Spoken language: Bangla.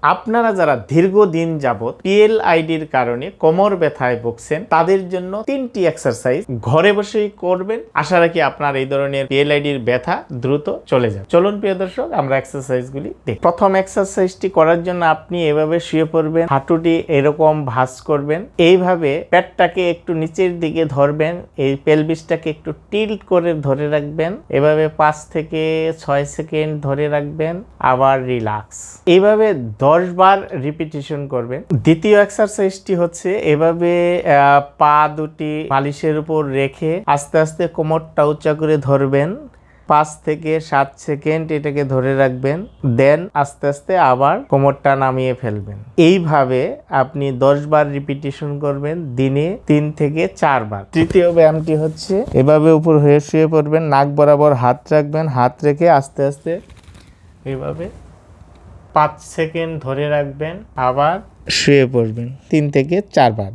আপনারা যারা দীর্ঘদিন যাবত পিএলআইডির কারণে কোমর ব্যথায় ভুগছেন তাদের জন্য 3টি এক্সারসাইজ ঘরে বসেই করবেন। আশা রাখি আপনার এই ধরনের পিএলআইডির ব্যথা দ্রুত চলে যাবে। চলুন প্রিয় দর্শক, আমরা এক্সারসাইজগুলি দেখি। প্রথম এক্সারসাইজটি করার জন্য আপনি এভাবে শুয়ে পড়বেন, হাঁটুটি এরকম ভাঁজ করবেন, এইভাবে পেটটাকে একটু নিচের দিকে ধরবেন, এই পেলভিসটাকে একটু টিল্ট করে ধরে রাখবেন, এভাবে 5 থেকে 6 সেকেন্ড ধরে রাখবেন, আবার রিল্যাক্স। এইভাবে 10 বার রিপিটিশন করবেন। দ্বিতীয় এক্সারসাইজটি হচ্ছে এভাবে পা দুটি বালিশের উপর রেখে আস্তে আস্তে কোমরটা উঁচা করে ধরবেন, 5 থেকে 7 সেকেন্ড এটাকে ধরে রাখবেন, দেন আস্তে আস্তে আবার কোমরটা নামিয়ে ফেলবেন। এইভাবে আপনি 10 বার রিপিটিশন করবেন, দিনে 3 থেকে 4 বার। তৃতীয় ব্যায়ামটি হচ্ছে এভাবে উপর হয়ে শুয়ে পড়বেন, নাক বরাবর হাত রাখবেন, হাত রেখে আস্তে আস্তে এইভাবে 5 সেকেন্ড ধরে রাখবেন, আবার শুয়ে পড়বেন 3 থেকে 4 বার।